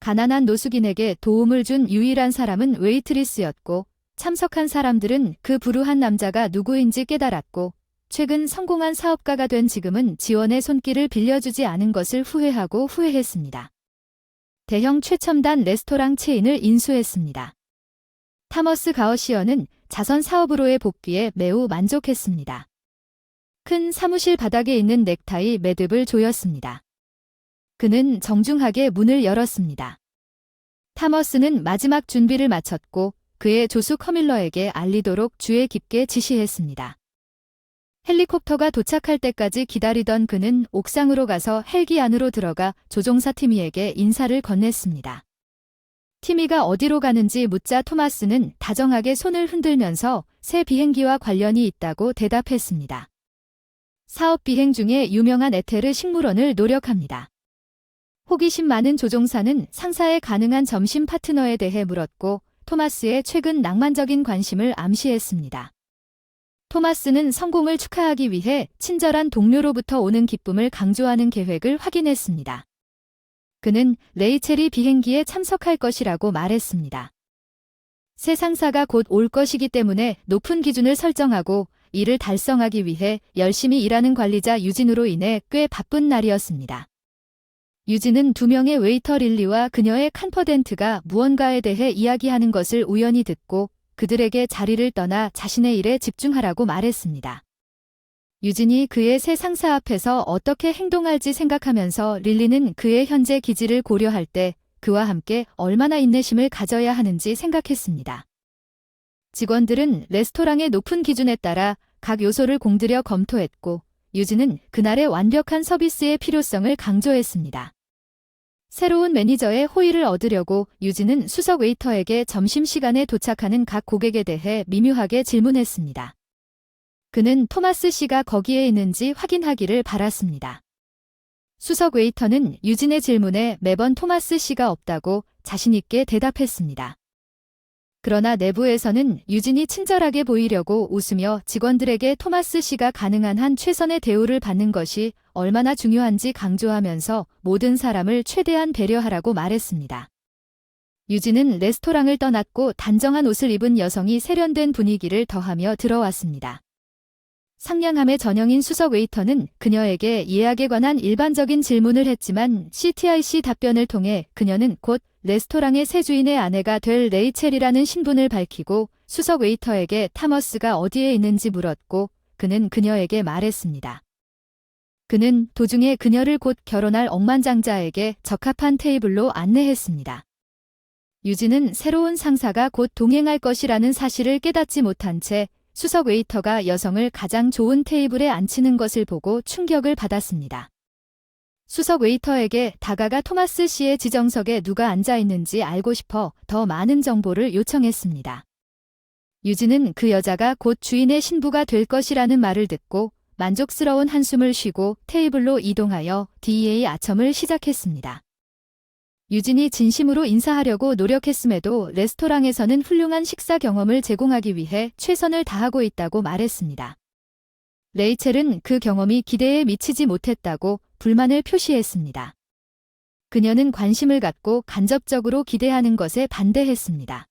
가난한 노숙인에게 도움을 준 유일한 사람은 웨이트리스였고 참석한 사람들은 그 불우한 남자가 누구인지 깨달았고 최근 성공한 사업가가 된 지금은 지원의 손길을 빌려주지 않은 것을 후회하고 후회했습니다. 대형 최첨단 레스토랑 체인을 인수했습니다. 타머스 가어시어는 자선 사업으로의 복귀에 매우 만족했습니다. 큰 사무실 바닥에 있는 넥타이 매듭을 조였습니다. 그는 정중하게 문을 열었습니다. 타머스는 마지막 준비를 마쳤고 그의 조수 커밀러에게 알리도록 주의 깊게 지시했습니다. 헬리콥터가 도착할 때까지 기다리던 그는 옥상으로 가서 헬기 안으로 들어가 조종사 티미에게 인사를 건넸습니다. 티미가 어디로 가는지 묻자 토마스는 다정하게 손을 흔들면서 새 비행기와 관련이 있다고 대답했습니다. 사업 비행 중에 유명한 에테르 식물원을 노력합니다. 호기심 많은 조종사는 상사의 가능한 점심 파트너에 대해 물었고 토마스의 최근 낭만적인 관심을 암시했습니다. 토마스는 성공을 축하하기 위해 친절한 동료로부터 오는 기쁨을 강조하는 계획을 확인했습니다. 그는 레이첼이 비행기에 참석할 것이라고 말했습니다. 새 상사가 곧 올 것이기 때문에 높은 기준을 설정하고 이를 달성하기 위해 열심히 일하는 관리자 유진으로 인해 꽤 바쁜 날이었습니다. 유진은 두 명의 웨이터 릴리와 그녀의 칸퍼덴트가 무언가에 대해 이야기하는 것을 우연히 듣고 그들에게 자리를 떠나 자신의 일에 집중하라고 말했습니다. 유진이 그의 새 상사 앞에서 어떻게 행동할지 생각하면서 릴리는 그의 현재 기질을 고려할 때 그와 함께 얼마나 인내심을 가져야 하는지 생각했습니다. 직원들은 레스토랑의 높은 기준에 따라 각 요소를 공들여 검토했고 유진은 그날의 완벽한 서비스의 필요성을 강조했습니다. 새로운 매니저의 호의를 얻으려고 유진은 수석 웨이터에게 점심시간에 도착하는 각 고객에 대해 미묘하게 질문했습니다. 그는 토마스 씨가 거기에 있는지 확인하기를 바랐습니다. 수석 웨이터는 유진의 질문에 매번 토마스 씨가 없다고 자신있게 대답했습니다. 그러나 내부에서는 유진이 친절하게 보이려고 웃으며 직원들에게 토마스 씨가 가능한 한 최선의 대우를 받는 것이 얼마나 중요한지 강조하면서 모든 사람을 최대한 배려하라고 말했습니다. 유진은 레스토랑을 떠났고 단정한 옷을 입은 여성이 세련된 분위기를 더하며 들어왔습니다. 상냥함의 전형인 수석 웨이터는 그녀에게 예약에 관한 일반적인 질문을 했지만 CTIC 답변을 통해 그녀는 곧 레스토랑의 새 주인의 아내가 될 레이첼이라는 신분을 밝히고 수석 웨이터에게 타머스가 어디에 있는지 물었고 그는 그녀에게 말했습니다. 그는 도중에 그녀를 곧 결혼할 억만장자에게 적합한 테이블로 안내했습니다. 유진은 새로운 상사가 곧 동행할 것이라는 사실을 깨닫지 못한 채 수석 웨이터가 여성을 가장 좋은 테이블에 앉히는 것을 보고 충격을 받았습니다. 수석 웨이터에게 다가가 토마스 씨의 지정석에 누가 앉아 있는지 알고 싶어 더 많은 정보를 요청했습니다. 유진은 그 여자가 곧 주인의 신부가 될 것이라는 말을 듣고 만족스러운 한숨을 쉬고 테이블로 이동하여 DEA 아첨을 시작했습니다. 유진이 진심으로 인사하려고 노력했음에도 레스토랑에서는 훌륭한 식사 경험을 제공하기 위해 최선을 다하고 있다고 말했습니다. 레이첼은 그 경험이 기대에 미치지 못했다고 불만을 표시했습니다. 그녀는 관심을 갖고 간접적으로 기대하는 것에 반대했습니다.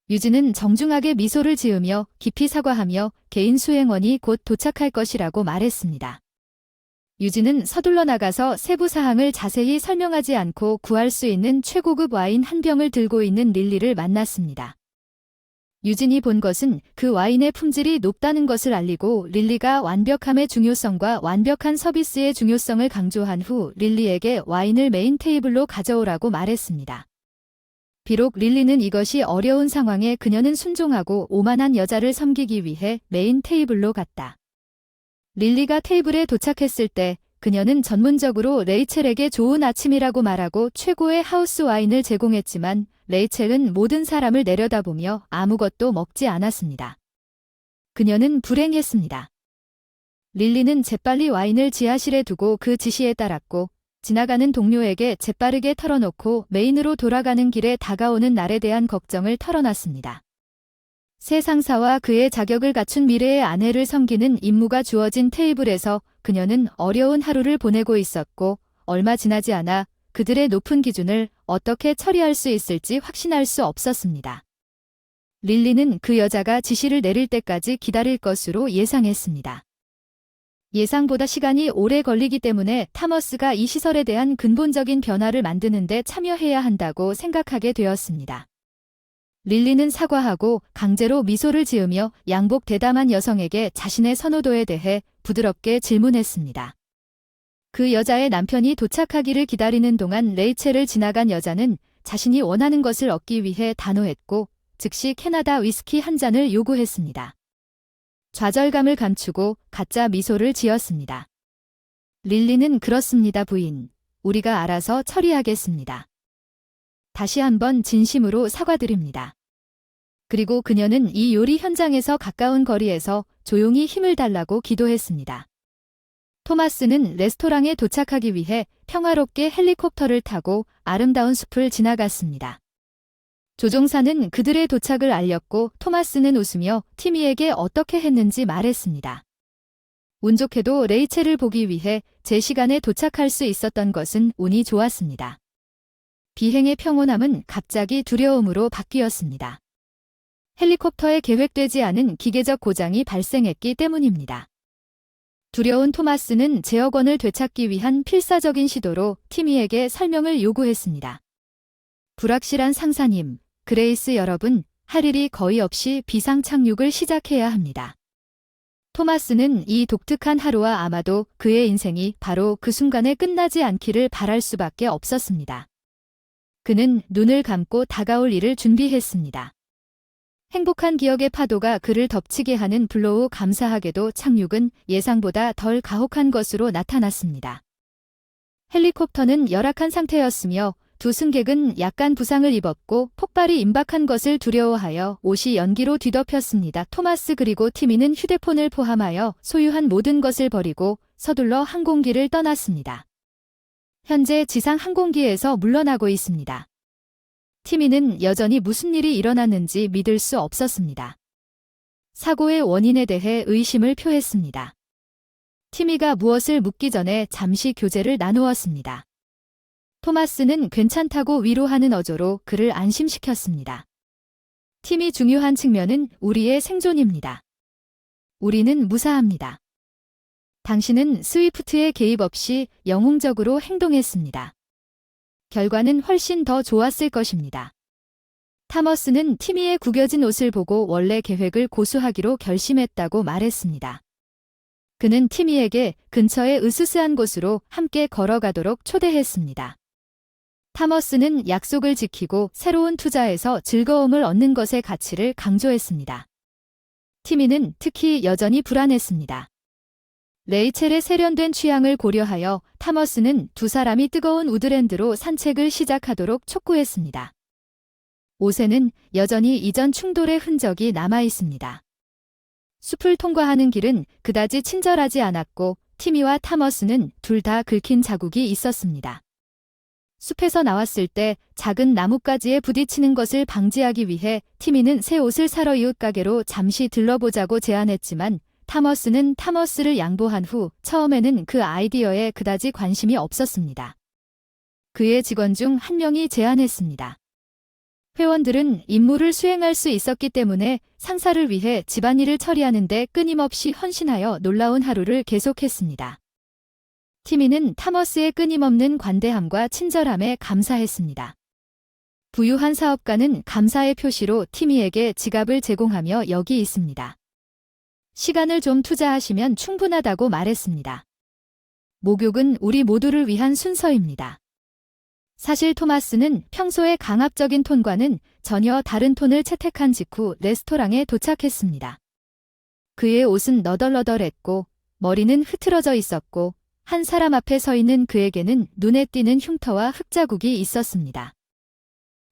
유진은 정중하게 미소를 지으며 깊이 사과하며 개인 수행원이 곧 도착할 것이라고 말했습니다. 유진은 서둘러 나가서 세부 사항을 자세히 설명하지 않고 구할 수 있는 최고급 와인 한 병을 들고 있는 릴리를 만났습니다. 유진이 본 것은 그 와인의 품질이 높다는 것을 알리고 릴리가 완벽함의 중요성과 완벽한 서비스의 중요성을 강조한 후 릴리에게 와인을 메인 테이블로 가져오라고 말했습니다. 비록 릴리는 이것이 어려운 상황에 그녀는 순종하고 오만한 여자를 섬기기 위해 메인 테이블로 갔다. 릴리가 테이블에 도착했을 때 그녀는 전문적으로 레이첼에게 좋은 아침이라고 말하고 최고의 하우스 와인을 제공했지만 레이첼은 모든 사람을 내려다보며 아무것도 먹지 않았습니다. 그녀는 불행했습니다. 릴리는 재빨리 와인을 지하실에 두고 그 지시에 따랐고 지나가는 동료에게 재빠르게 털어놓고 메인으로 돌아가는 길에 다가오는 날에 대한 걱정을 털어놨습니다. 새 상사와 그의 자격을 갖춘 미래의 아내를 섬기는 임무가 주어진 테이블에서 그녀는 어려운 하루를 보내고 있었고 얼마 지나지 않아 그들의 높은 기준을 어떻게 처리할 수 있을지 확신할 수 없었습니다. 릴리는 그 여자가 지시를 내릴 때까지 기다릴 것으로 예상했습니다. 예상보다 시간이 오래 걸리기 때문에 타머스가 이 시설에 대한 근본적인 변화를 만드는 데 참여해야 한다고 생각하게 되었습니다. 릴리는 사과하고 강제로 미소를 지으며 양복 대담한 여성에게 자신의 선호도에 대해 부드럽게 질문했습니다. 그 여자의 남편이 도착하기를 기다리는 동안 레이첼을 지나간 여자는 자신이 원하는 것을 얻기 위해 단호했고 즉시 캐나다 위스키 한 잔을 요구했습니다. 좌절감을 감추고 가짜 미소를 지었습니다. 릴리는 그렇습니다, 부인. 우리가 알아서 처리하겠습니다. 다시 한번 진심으로 사과드립니다. 그리고 그녀는 이 요리 현장에서 가까운 거리에서 조용히 힘을 달라고 기도했습니다. 토마스는 레스토랑에 도착하기 위해 평화롭게 헬리콥터를 타고 아름다운 숲을 지나갔습니다. 조종사는 그들의 도착을 알렸고 토마스는 웃으며 티미에게 어떻게 했는지 말했습니다. 운 좋게도 레이첼을 보기 위해 제 시간에 도착할 수 있었던 것은 운이 좋았습니다. 비행의 평온함은 갑자기 두려움으로 바뀌었습니다. 헬리콥터에 계획되지 않은 기계적 고장이 발생했기 때문입니다. 두려운 토마스는 제어권을 되찾기 위한 필사적인 시도로 티미에게 설명을 요구했습니다. 불확실한 상사님, 그레이스 여러분, 할 일이 거의 없이 비상 착륙을 시작해야 합니다. 토마스는 이 독특한 하루와 아마도 그의 인생이 바로 그 순간에 끝나지 않기를 바랄 수밖에 없었습니다. 그는 눈을 감고 다가올 일을 준비했습니다. 행복한 기억의 파도가 그를 덮치게 하는 블로우. 감사하게도 착륙은 예상보다 덜 가혹한 것으로 나타났습니다. 헬리콥터는 열악한 상태였으며 두 승객은 약간 부상을 입었고 폭발이 임박한 것을 두려워하여 옷이 연기로 뒤덮였습니다. 토마스 그리고 티미는 휴대폰을 포함하여 소유한 모든 것을 버리고 서둘러 항공기를 떠났습니다. 현재 지상 항공기에서 물러나고 있습니다. 티미는 여전히 무슨 일이 일어났는지 믿을 수 없었습니다. 사고의 원인에 대해 의심을 표했습니다. 티미가 무엇을 묻기 전에 잠시 교제를 나누었습니다. 토마스는 괜찮다고 위로하는 어조로 그를 안심시켰습니다. 팀이 중요한 측면은 우리의 생존입니다. 우리는 무사합니다. 당신은 스위프트의 개입 없이 영웅적으로 행동했습니다. 결과는 훨씬 더 좋았을 것입니다. 타머스는 티미의 구겨진 옷을 보고 원래 계획을 고수하기로 결심했다고 말했습니다. 그는 티미에게 근처의 으스스한 곳으로 함께 걸어가도록 초대했습니다. 타머스는 약속을 지키고 새로운 투자에서 즐거움을 얻는 것의 가치를 강조했습니다. 티미는 특히 여전히 불안했습니다. 레이첼의 세련된 취향을 고려하여 타머스는 두 사람이 뜨거운 우드랜드로 산책을 시작하도록 촉구했습니다. 옷에는 여전히 이전 충돌의 흔적이 남아 있습니다. 숲을 통과하는 길은 그다지 친절하지 않았고 티미와 타머스는 둘 다 긁힌 자국이 있었습니다. 숲에서 나왔을 때 작은 나뭇가지에 부딪히는 것을 방지하기 위해 티미는 새 옷을 사러 이웃 가게로 잠시 들러보자고 제안했지만 타머스는 타머스를 양보한 후 처음에는 그 아이디어에 그다지 관심이 없었습니다. 그의 직원 중 한 명이 제안했습니다. 회원들은 임무를 수행할 수 있었기 때문에 상사를 위해 집안일을 처리하는 데 끊임없이 헌신하여 놀라운 하루를 계속했습니다. 티미는 타머스의 끊임없는 관대함과 친절함에 감사했습니다. 부유한 사업가는 감사의 표시로 티미에게 지갑을 제공하며 여기 있습니다. 시간을 좀 투자하시면 충분하다고 말했습니다. 목욕은 우리 모두를 위한 순서입니다. 사실 토마스는 평소의 강압적인 톤과는 전혀 다른 톤을 채택한 직후 레스토랑에 도착했습니다. 그의 옷은 너덜너덜했고 머리는 흐트러져 있었고 한 사람 앞에 서 있는 그에게는 눈에 띄는 흉터와 흙자국이 있었습니다.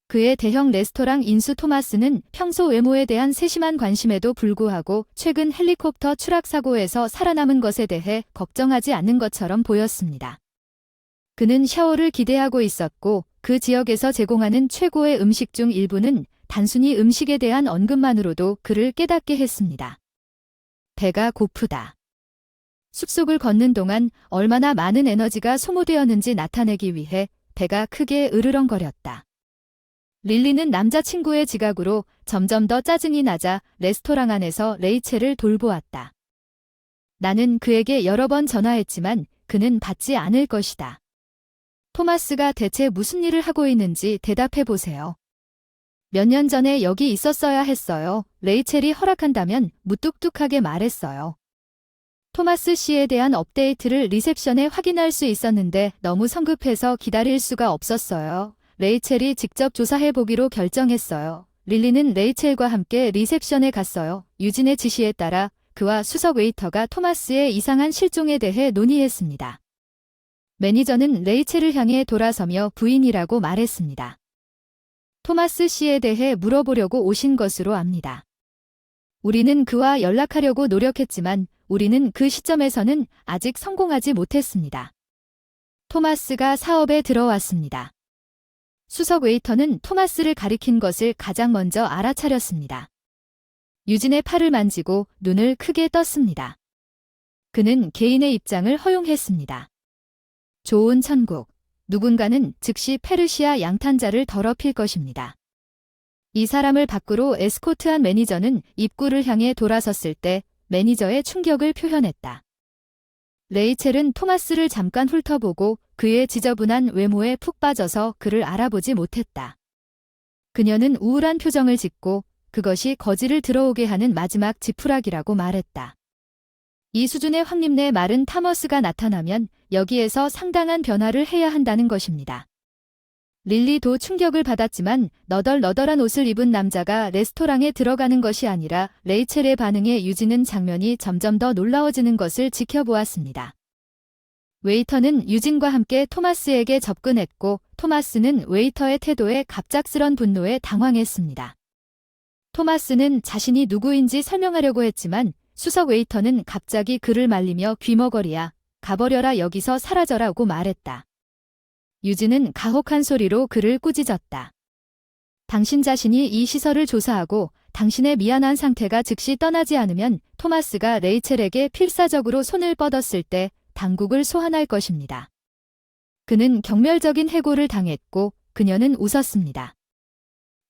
그의 대형 레스토랑 인수 토마스는 평소 외모에 대한 세심한 관심에도 불구하고 최근 헬리콥터 추락 사고에서 살아남은 것에 대해 걱정하지 않는 것처럼 보였습니다. 그는 샤워를 기대하고 있었고 그 지역에서 제공하는 최고의 음식 중 일부는 단순히 음식에 대한 언급만으로도 그를 깨닫게 했습니다. 배가 고프다. 숲속을 걷는 동안 얼마나 많은 에너지가 소모되었는지 나타내기 위해 배가 크게 으르렁거렸다. 릴리는 남자친구의 지각으로 점점 더 짜증이 나자 레스토랑 안에서 레이첼을 돌보았다. 나는 그에게 여러 번 전화했지만 그는 받지 않을 것이다. 토마스가 대체 무슨 일을 하고 있는지 대답해 보세요. 몇 년 전에 여기 있었어야 했어요. 레이첼이 허락한다면 무뚝뚝하게 말했어요. 토마스 씨에 대한 업데이트를 리셉션에 확인할 수 있었는데 너무 성급해서 기다릴 수가 없었어요. 레이첼이 직접 조사해보기로 결정했어요. 릴리는 레이첼과 함께 리셉션에 갔어요. 유진의 지시에 따라 그와 수석 웨이터가 토마스의 이상한 실종에 대해 논의했습니다. 매니저는 레이첼을 향해 돌아서며 부인이라고 말했습니다. 토마스 씨에 대해 물어보려고 오신 것으로 압니다. 우리는 그와 연락하려고 노력했지만 우리는 그 시점에서는 아직 성공하지 못했습니다. 토마스가 사업에 들어왔습니다. 수석 웨이터는 토마스를 가리킨 것을 가장 먼저 알아차렸습니다. 유진의 팔을 만지고 눈을 크게 떴습니다. 그는 개인의 입장을 허용했습니다. 좋은 천국, 누군가는 즉시 페르시아 양탄자를 더럽힐 것입니다. 이 사람을 밖으로 에스코트한 매니저는 입구를 향해 돌아섰을 때 매니저의 충격을 표현했다. 레이첼은 토마스를 잠깐 훑어보고 그의 지저분한 외모에 푹 빠져서 그를 알아보지 못했다. 그녀는 우울한 표정을 짓고 그것이 거지를 들어오게 하는 마지막 지푸라기라고 말했다. 이 수준의 황림내 마른 타머스가 나타나면 여기에서 상당한 변화를 해야 한다는 것입니다. 릴리도 충격을 받았지만 너덜너덜한 옷을 입은 남자가 레스토랑에 들어가는 것이 아니라 레이첼의 반응에 유진은 장면이 점점 더 놀라워지는 것을 지켜보았습니다. 웨이터는 유진과 함께 토마스에게 접근했고 토마스는 웨이터의 태도에 갑작스런 분노에 당황했습니다. 토마스는 자신이 누구인지 설명하려고 했지만 수석 웨이터는 갑자기 그를 말리며 귀머거리야, 가버려라 여기서 사라져라고 말했다. 유진은 가혹한 소리로 그를 꾸짖었다. 당신 자신이 이 시설을 조사하고 당신의 미안한 상태가 즉시 떠나지 않으면 토마스가 레이첼에게 필사적으로 손을 뻗었을 때 당국을 소환할 것입니다. 그는 경멸적인 해고를 당했고 그녀는 웃었습니다.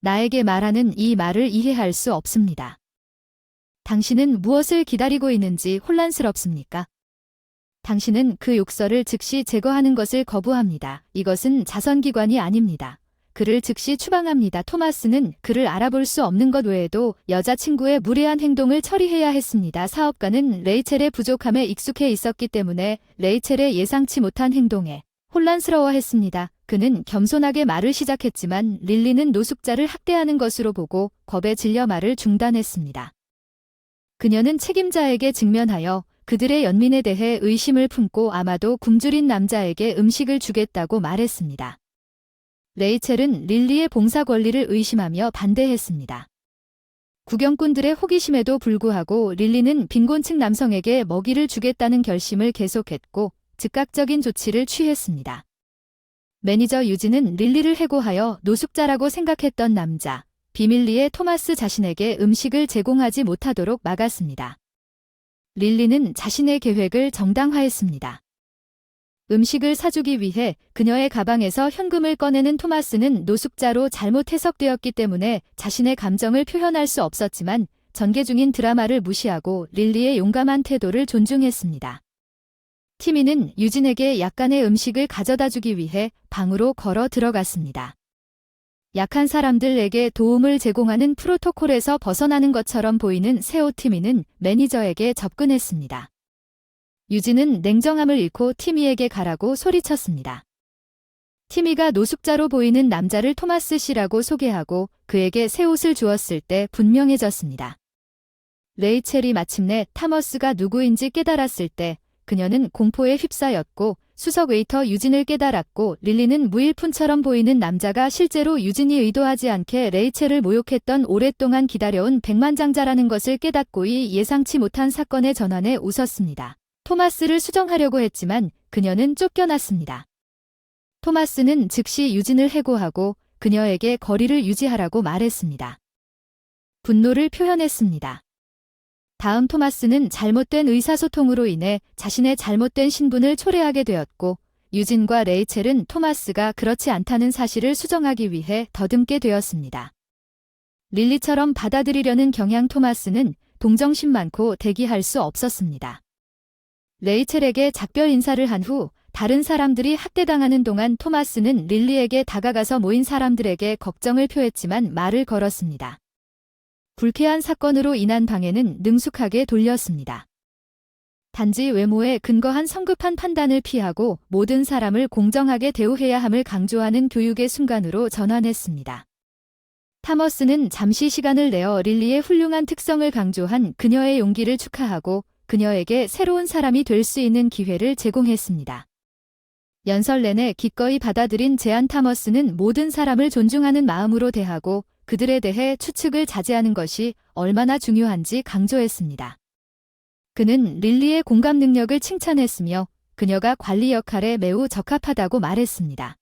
나에게 말하는 이 말을 이해할 수 없습니다. 당신은 무엇을 기다리고 있는지 혼란스럽습니까? 당신은 그 욕설을 즉시 제거하는 것을 거부합니다. 이것은 자선기관이 아닙니다. 그를 즉시 추방합니다. 토마스는 그를 알아볼 수 없는 것 외에도 여자친구의 무례한 행동을 처리해야 했습니다. 사업가는 레이첼의 부족함에 익숙해 있었기 때문에 레이첼의 예상치 못한 행동에 혼란스러워했습니다. 그는 겸손하게 말을 시작했지만 릴리는 노숙자를 학대하는 것으로 보고 겁에 질려 말을 중단했습니다. 그녀는 책임자에게 직면하여 그들의 연민에 대해 의심을 품고 아마도 굶주린 남자에게 음식을 주겠다고 말했습니다. 레이첼은 릴리의 봉사 권리를 의심하며 반대했습니다. 구경꾼들의 호기심에도 불구하고 릴리는 빈곤층 남성에게 먹이를 주겠다는 결심을 계속했고 즉각적인 조치를 취했습니다. 매니저 유진은 릴리를 해고하여 노숙자라고 생각했던 남자, 비밀리에 토마스 자신에게 음식을 제공하지 못하도록 막았습니다. 릴리는 자신의 계획을 정당화했습니다. 음식을 사주기 위해 그녀의 가방에서 현금을 꺼내는 토마스는 노숙자로 잘못 해석되었기 때문에 자신의 감정을 표현할 수 없었지만 전개 중인 드라마를 무시하고 릴리의 용감한 태도를 존중했습니다. 티미는 유진에게 약간의 음식을 가져다 주기 위해 방으로 걸어 들어갔습니다. 약한 사람들에게 도움을 제공하는 프로토콜에서 벗어나는 것처럼 보이는 세오 티미는 매니저에게 접근했습니다. 유진은 냉정함을 잃고 티미에게 가라고 소리쳤습니다. 티미가 노숙자로 보이는 남자를 토마스 씨라고 소개하고 그에게 새 옷을 주었을 때 분명해졌습니다. 레이첼이 마침내 타머스가 누구인지 깨달았을 때 그녀는 공포에 휩싸였고 수석 웨이터 유진을 깨달았고 릴리는 무일푼처럼 보이는 남자가 실제로 유진이 의도하지 않게 레이첼을 모욕했던 오랫동안 기다려온 백만장자라는 것을 깨닫고 이 예상치 못한 사건의 전환에 웃었습니다. 토마스를 수정하려고 했지만 그녀는 쫓겨났습니다. 토마스는 즉시 유진을 해고하고 그녀에게 거리를 유지하라고 말했습니다. 분노를 표현했습니다. 다음 토마스는 잘못된 의사소통으로 인해 자신의 잘못된 신분을 초래하게 되었고 유진과 레이첼은 토마스가 그렇지 않다는 사실을 수정하기 위해 더듬게 되었습니다. 릴리처럼 받아들이려는 경향 토마스는 동정심 많고 대기할 수 없었습니다. 레이첼에게 작별 인사를 한 후 다른 사람들이 학대당하는 동안 토마스는 릴리에게 다가가서 모인 사람들에게 걱정을 표했지만 말을 걸었습니다. 불쾌한 사건으로 인한 방해는 능숙하게 돌렸습니다. 단지 외모에 근거한 성급한 판단을 피하고 모든 사람을 공정하게 대우해야 함을 강조하는 교육의 순간으로 전환했습니다. 타머스는 잠시 시간을 내어 릴리의 훌륭한 특성을 강조한 그녀의 용기를 축하하고 그녀에게 새로운 사람이 될 수 있는 기회를 제공했습니다. 연설 내내 기꺼이 받아들인 제안 타머스는 모든 사람을 존중하는 마음으로 대하고 그들에 대해 추측을 자제하는 것이 얼마나 중요한지 강조했습니다. 그는 릴리의 공감 능력을 칭찬했으며 그녀가 관리 역할에 매우 적합하다고 말했습니다.